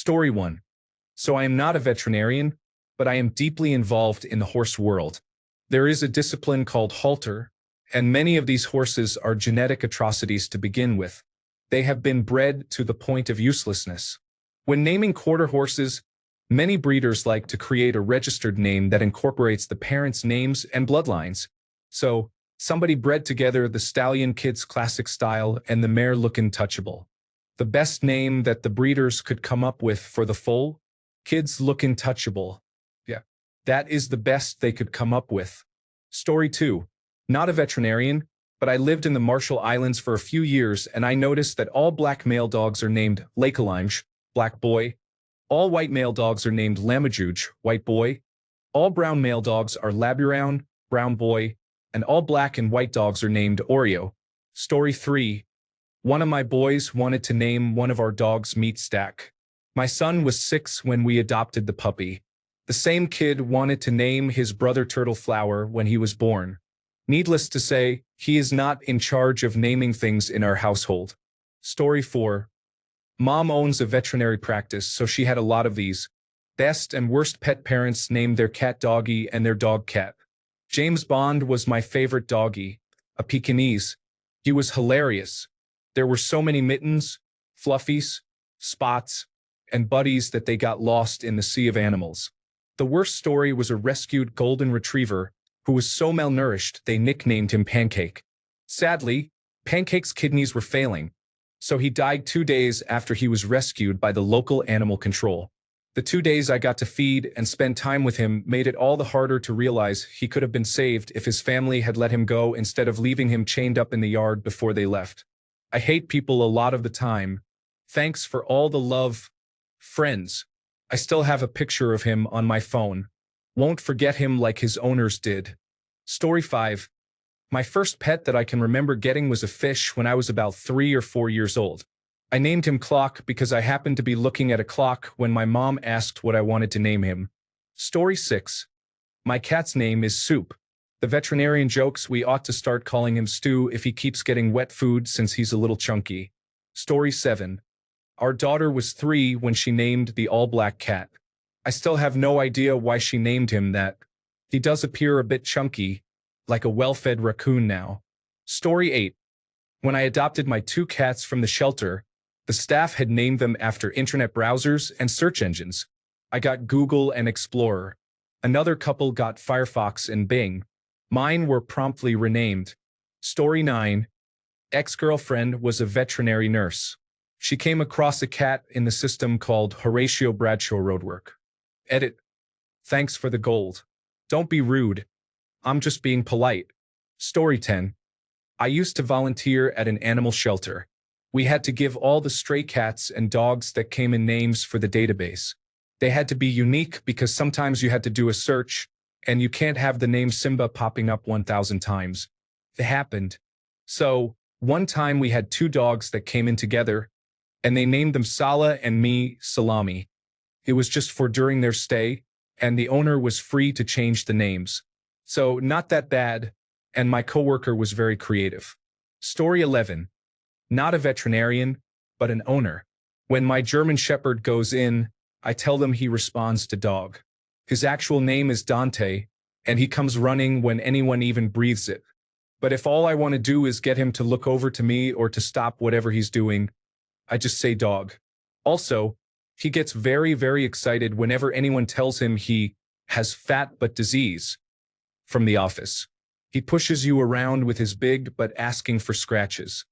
Story 1. So I am not a veterinarian, but I am deeply involved in the horse world. There is a discipline called halter, and many of these horses are genetic atrocities to begin with. They have been bred to the point of uselessness. When naming quarter horses, many breeders like to create a registered name that incorporates the parents' names and bloodlines. So, somebody bred together the stallion Kids Classic Style and the mare Look Intouchable. The best name that the breeders could come up with for the foal? Kids Look Intouchable. Yeah, that is the best they could come up with. Story 2. Not a veterinarian, but I lived in the Marshall Islands for a few years and I noticed that all black male dogs are named Lakealimge, black boy. All white male dogs are named Lamajuge, white boy. All brown male dogs are Laburown, brown boy. And all black and white dogs are named Oreo. Story 3. One of my boys wanted to name one of our dogs Meat Stack. My son was 6 when we adopted the puppy. The same kid wanted to name his brother Turtle Flower when he was born. Needless to say, he is not in charge of naming things in our household. Story 4. Mom owns a veterinary practice, so she had a lot of these. Best and worst pet parents named their cat Doggy and their dog Cat. James Bond was my favorite doggy, a Pekingese. He was hilarious. There were so many Mittens, Fluffies, Spots, and Buddies that they got lost in the sea of animals. The worst story was a rescued golden retriever who was so malnourished they nicknamed him Pancake. Sadly, Pancake's kidneys were failing, so he died 2 days after he was rescued by the local animal control. The 2 days I got to feed and spend time with him made it all the harder to realize he could have been saved if his family had let him go instead of leaving him chained up in the yard before they left. I hate people a lot of the time. Thanks for all the love, friends. I still have a picture of him on my phone. Won't forget him like his owners did. Story 5. My first pet that I can remember getting was a fish when I was about 3 or 4 years old. I named him Clock because I happened to be looking at a clock when my mom asked what I wanted to name him. Story 6. My cat's name is Soup. The veterinarian jokes we ought to start calling him Stew if he keeps getting wet food since he's a little chunky. Story 7. Our daughter was 3 when she named the all-black cat. I still have no idea why she named him that. He does appear a bit chunky, like a well-fed raccoon now. Story 8. When I adopted my 2 cats from the shelter, the staff had named them after internet browsers and search engines. I got Google and Explorer. Another couple got Firefox and Bing. Mine were promptly renamed. Story 9. Ex-girlfriend was a veterinary nurse. She came across a cat in the system called Horatio Bradshaw Roadwork. Edit. Thanks for the gold. Don't be rude. I'm just being polite. Story 10. I used to volunteer at an animal shelter. We had to give all the stray cats and dogs that came in names for the database. They had to be unique because sometimes you had to do a search, and you can't have the name Simba popping up 1,000 times. It happened. So, one time we had 2 dogs that came in together, and they named them Sala and me Salami. It was just for during their stay, and the owner was free to change the names. So, not that bad, and my coworker was very creative. Story 11. Not a veterinarian, but an owner. When my German Shepherd goes in, I tell them he responds to dog. His actual name is Dante, and he comes running when anyone even breathes it. But if all I want to do is get him to look over to me or to stop whatever he's doing, I just say dog. Also, he gets very, very excited whenever anyone tells him he has fat but disease from the office. He pushes you around with his big but asking for scratches.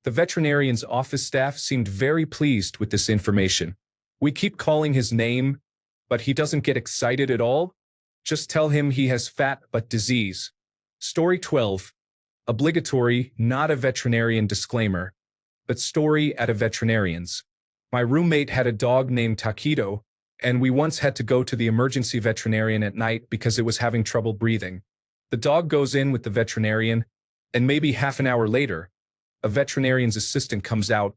The veterinarian's office staff seemed very pleased with this information. We keep calling his name, but he doesn't get excited at all. Just tell him he has fat but disease. Story 12. Obligatory, not a veterinarian disclaimer, but story at a veterinarian's. My roommate had a dog named Taquito, and we once had to go to the emergency veterinarian at night because it was having trouble breathing. The dog goes in with the veterinarian, and maybe half an hour later, a veterinarian's assistant comes out,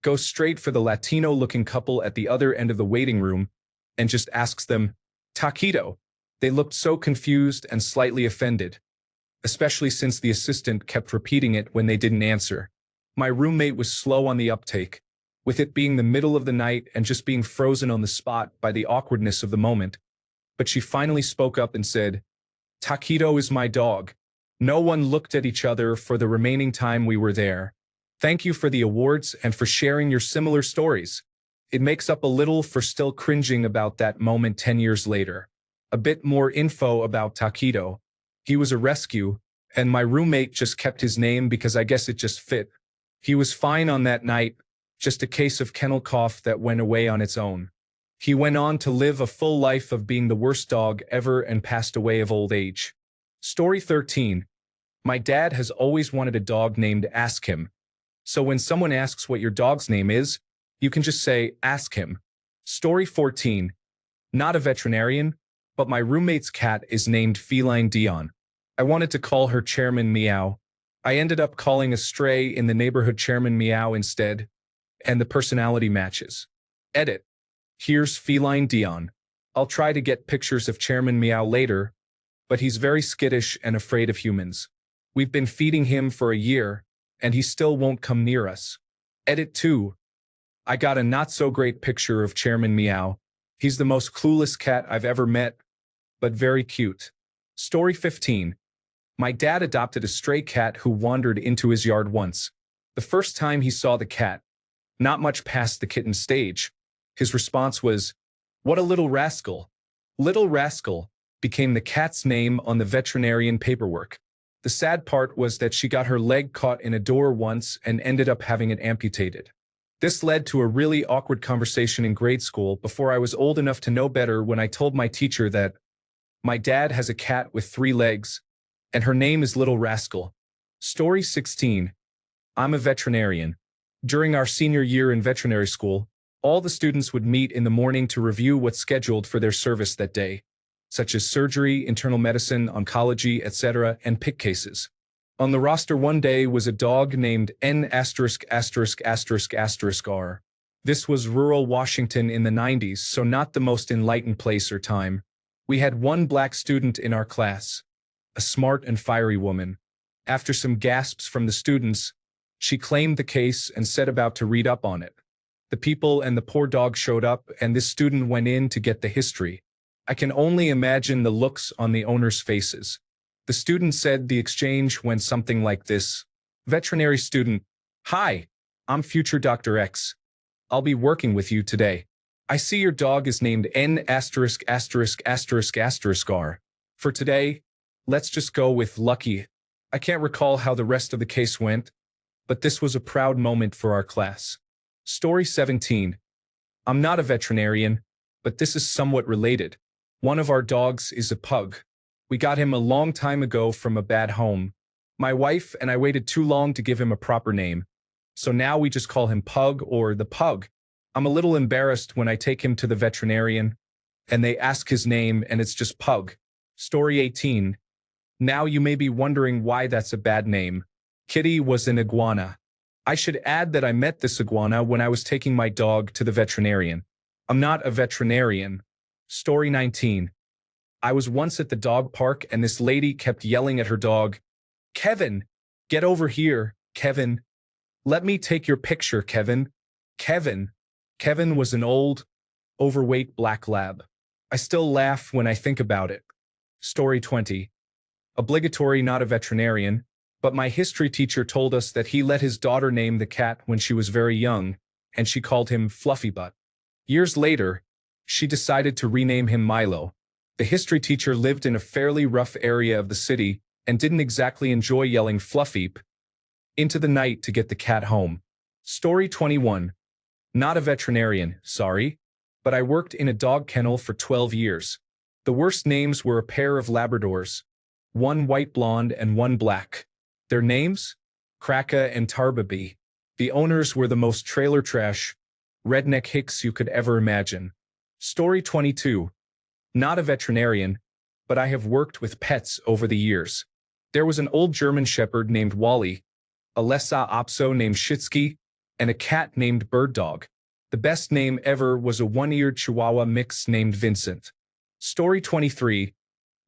goes straight for the Latino-looking couple at the other end of the waiting room, and just asks them, Taquito. They looked so confused and slightly offended, especially since the assistant kept repeating it when they didn't answer. My roommate was slow on the uptake. with it being the middle of the night and just being frozen on the spot by the awkwardness of the moment. But she finally spoke up and said, "Taquito is my dog." No one looked at each other for the remaining time we were there. Thank you for the awards and for sharing your similar stories. It makes up a little for still cringing about that moment 10 years later. A bit more info about Taquito. He was a rescue, and my roommate just kept his name because I guess it just fit. He was fine on that night, just a case of kennel cough that went away on its own. He went on to live a full life of being the worst dog ever and passed away of old age. Story 13. My dad has always wanted a dog named Ask Him. So when someone asks what your dog's name is, you can just say, "Ask him." Story 14. Not a veterinarian, but my roommate's cat is named Feline Dion. I wanted to call her Chairman Meow. I ended up calling a stray in the neighborhood Chairman Meow instead, and the personality matches. Edit. Here's Feline Dion. I'll try to get pictures of Chairman Meow later, but he's very skittish and afraid of humans. We've been feeding him for a year, and he still won't come near us. Edit 2. I got a not-so-great picture of Chairman Meow. He's the most clueless cat I've ever met, but very cute. Story 15. My dad adopted a stray cat who wandered into his yard once. The first time he saw the cat, not much past the kitten stage, his response was, "What a little rascal." Little Rascal became the cat's name on the veterinarian paperwork. The sad part was that she got her leg caught in a door once and ended up having it amputated. This led to a really awkward conversation in grade school before I was old enough to know better when I told my teacher that my dad has a cat with 3 legs, and her name is Little Rascal. Story 16. I'm a veterinarian. During our senior year in veterinary school, all the students would meet in the morning to review what's scheduled for their service that day, such as surgery, internal medicine, oncology, etc., and pick cases. On the roster one day was a dog named N********R. This was rural Washington in the 90s, so not the most enlightened place or time. We had one black student in our class, a smart and fiery woman. After some gasps from the students, she claimed the case and set about to read up on it. The people and the poor dog showed up, and this student went in to get the history. I can only imagine the looks on the owners' faces. The student said the exchange went something like this. Veterinary student: "Hi, I'm future Dr. X. I'll be working with you today. I see your dog is named N********R. For today, let's just go with Lucky." I can't recall how the rest of the case went, but this was a proud moment for our class. Story 17. I'm not a veterinarian, but this is somewhat related. One of our dogs is a pug. We got him a long time ago from a bad home. My wife and I waited too long to give him a proper name, so now we just call him Pug or the Pug. I'm a little embarrassed when I take him to the veterinarian, and they ask his name and it's just Pug. Story 18. Now you may be wondering why that's a bad name. Kitty was an iguana. I should add that I met this iguana when I was taking my dog to the veterinarian. I'm not a veterinarian. Story 19. I was once at the dog park and this lady kept yelling at her dog, "Kevin, get over here, Kevin. Let me take your picture, Kevin. Kevin." Kevin was an old, overweight black lab. I still laugh when I think about it. Story 20. Obligatory, not a veterinarian, but my history teacher told us that he let his daughter name the cat when she was very young, and she called him Fluffy Butt. Years later, she decided to rename him Milo. The history teacher lived in a fairly rough area of the city and didn't exactly enjoy yelling Fluffy into the night to get the cat home. Story 21. Not a veterinarian, sorry, but I worked in a dog kennel for 12 years. The worst names were a pair of Labradors, one white blonde and one black. Their names? Kraka and Tarbaby. The owners were the most trailer trash, redneck hicks you could ever imagine. Story 22. Not a veterinarian, but I have worked with pets over the years. There was an old German shepherd named Wally, a Lhasa Apso named Shitsky, and a cat named Bird Dog. The best name ever was a one-eared Chihuahua mix named Vincent. Story 23.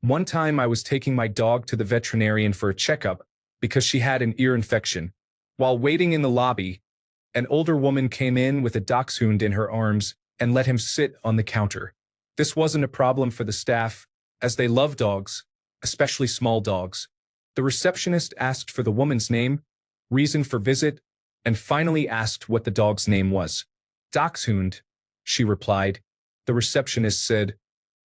One time I was taking my dog to the veterinarian for a checkup because she had an ear infection. While waiting in the lobby, An older woman came in with a dachshund in her arms and let him sit on the counter. This wasn't a problem for the staff, as they love dogs, especially small dogs. The receptionist asked for the woman's name, reason for visit, and finally asked what the dog's name was. Dachshund, she replied. The receptionist said,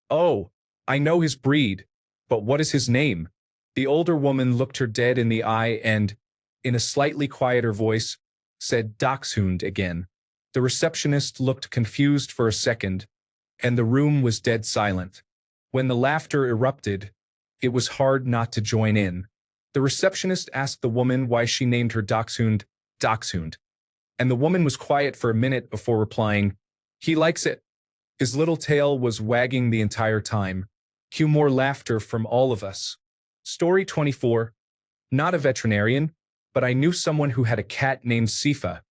"Oh, I know his breed, but what is his name?" The older woman looked her dead in the eye and, in a slightly quieter voice, said Dachshund again. The receptionist looked confused for a second, and the room was dead silent. When the laughter erupted, it was hard not to join in. The receptionist asked the woman why she named her dachshund Dachshund, and the woman was quiet for a minute before replying, "He likes it." His little tail was wagging the entire time. Cue more laughter from all of us. Story 24. Not a veterinarian, but I knew someone who had a cat named Sifa,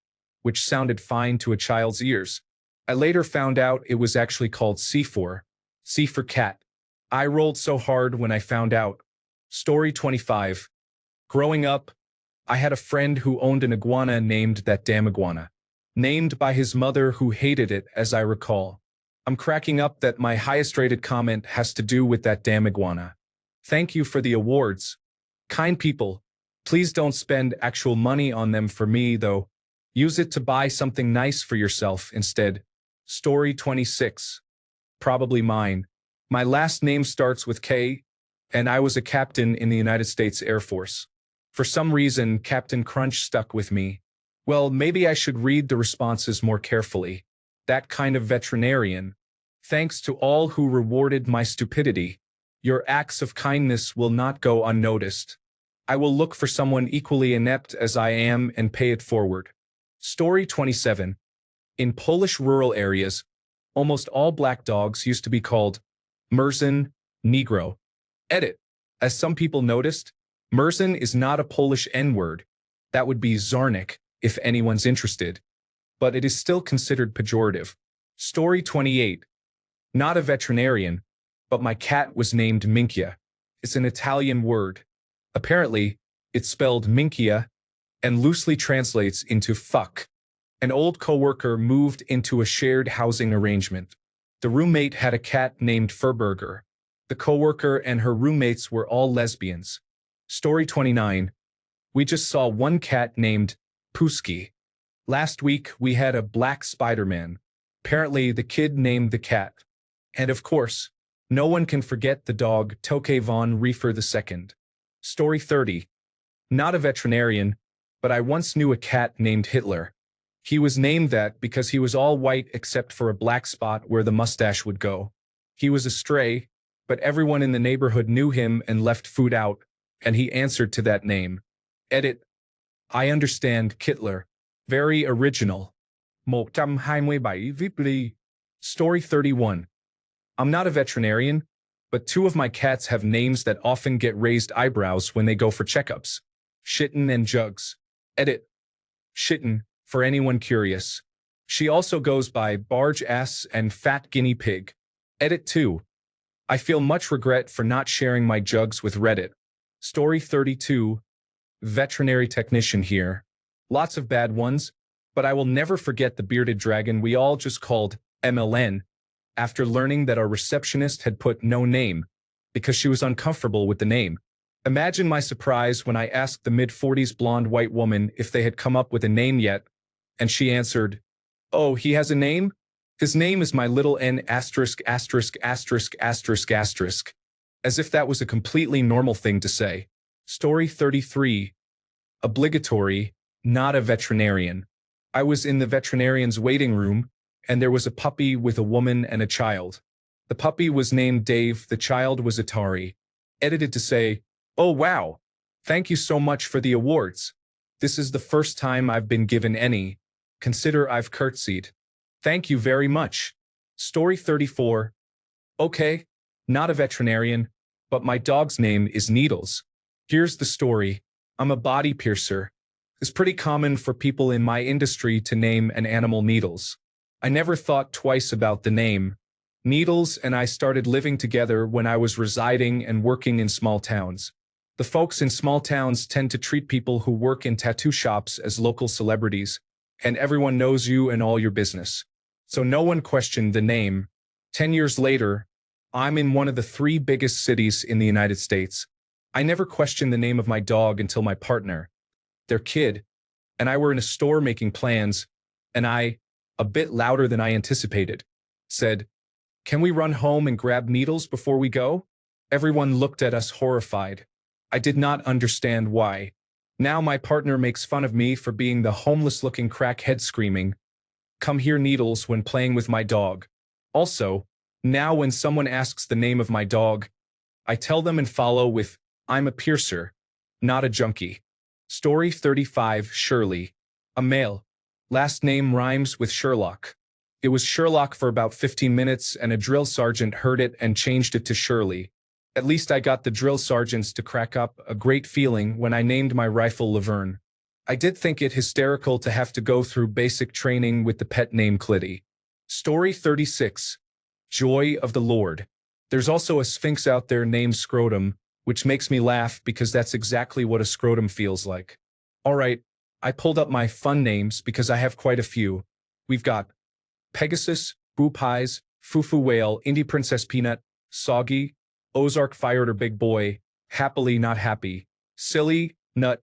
which sounded fine to a child's ears. I later found out it was actually called C4, C for cat. I rolled so hard when I found out. Story 25. Growing up, I had a friend who owned an iguana named that damn iguana. Named by his mother who hated it, as I recall. I'm cracking up that my highest rated comment has to do with that damn iguana. Thank you for the awards. Kind people, please don't spend actual money on them for me, though. Use it to buy something nice for yourself instead. Story 26. Probably mine. My last name starts with K, and I was a captain in the United States Air Force. For some reason, Captain Crunch stuck with me. Well, maybe I should read the responses more carefully. That kind of veterinarian. Thanks to all who rewarded my stupidity. Your acts of kindness will not go unnoticed. I will look for someone equally inept as I am and pay it forward. Story 27. In Polish rural areas, almost all black dogs used to be called Murzyn, Negro. Edit. As some people noticed, Murzyn is not a Polish N-word. That would be Zarnik, if anyone's interested. But it is still considered pejorative. Story 28. Not a veterinarian, but my cat was named Minchia. It's an Italian word. Apparently, it's spelled Minchia and loosely translates into fuck. An old coworker moved into a shared housing arrangement. The roommate had a cat named Furburger. The coworker and her roommates were all lesbians. Story 29. We just saw one cat named Pusky. Last week, we had a black Spider-Man. Apparently, the kid named the cat. And of course, no one can forget the dog Toke von Riefer II. Story 30. Not a veterinarian, but I once knew a cat named Hitler. He was named that because he was all white except for a black spot where the mustache would go. He was a stray, but everyone in the neighborhood knew him and left food out, and he answered to that name. Edit. I understand, Kittler. Very original. 127 Story 31. I'm not a veterinarian, but two of my cats have names that often get raised eyebrows when they go for checkups. Shitten and Jugs. Edit. Shitten, for anyone curious. She also goes by Barge Ass and Fat Guinea Pig. Edit 2. I feel much regret for not sharing my jugs with Reddit. Story 32. Veterinary technician here. Lots of bad ones, but I will never forget the bearded dragon we all just called MLN after learning that our receptionist had put no name because she was uncomfortable with the name. Imagine my surprise when I asked the mid-40s blonde white woman if they had come up with a name yet, and she answered, "Oh, he has a name? His name is my little N asterisk asterisk asterisk asterisk asterisk," as if that was a completely normal thing to say. Story 33. Obligatory, not a veterinarian. I was in the veterinarian's waiting room, and there was a puppy with a woman and a child. The puppy was named Dave, the child was Atari. Edited to say, "Oh wow, thank you so much for the awards. This is the first time I've been given any. Consider I've curtsied. Thank you very much." Story 34. Okay, not a veterinarian, but my dog's name is Needles. Here's the story. I'm a body piercer. It's pretty common for people in my industry to name an animal Needles. I never thought twice about the name. Needles and I started living together when I was residing and working in small towns. The folks in small towns tend to treat people who work in tattoo shops as local celebrities, and everyone knows you and all your business. So no one questioned the name. 10 years later, I'm in one of the three biggest cities in the United States. I never questioned the name of my dog until my partner, their kid, and I were in a store making plans, and I, a bit louder than I anticipated, said, "Can we run home and grab needles before we go?" Everyone looked at us horrified. I did not understand why. Now my partner makes fun of me for being the homeless-looking crackhead screaming, "Come here, needles," when playing with my dog. Also, now when someone asks the name of my dog, I tell them and follow with, "I'm a piercer, not a junkie." Story 35, Shirley. A male. Last name rhymes with Sherlock. It was Sherlock for about 15 minutes and a drill sergeant heard it and changed it to Shirley. At least I got the drill sergeants to crack up, a great feeling when I named my rifle Laverne. I did think it hysterical to have to go through basic training with the pet name Clitty. Story 36. Joy of the Lord. There's also a sphinx out there named Scrotum, which makes me laugh because that's exactly what a scrotum feels like. Alright, I pulled up my fun names because I have quite a few. We've got Pegasus, Boo Pies, Fufu Whale, Indie Princess Peanut, Soggy, Ozark Fired Big Boy, Happily Not Happy, Silly, Nut,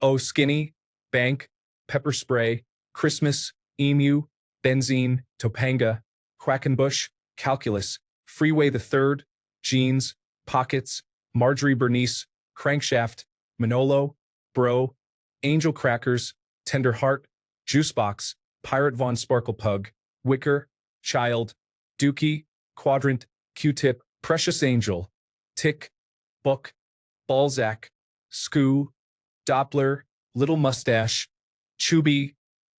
Oh Skinny, Bank, Pepper Spray, Christmas, Emu, Benzene, Topanga, Quackenbush, Calculus, Freeway the Third, Jeans, Pockets, Marjorie Bernice, Crankshaft, Manolo, Bro, Angel Crackers, Tender Heart, Juicebox, Pirate Von Sparkle Pug, Wicker, Child, Dookie, Quadrant, Q-Tip, Precious Angel, Tick, Book, Balzac, Scoo, Doppler, Little Mustache, Chubby,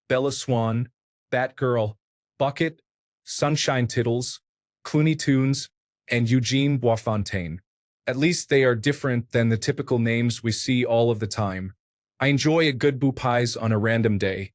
Bella Swan, Batgirl, Bucket, Sunshine Tittles, Clooney Tunes, and Eugene Boisfontaine. At least they are different than the typical names we see all of the time. I enjoy a good Boo Pies on a random day.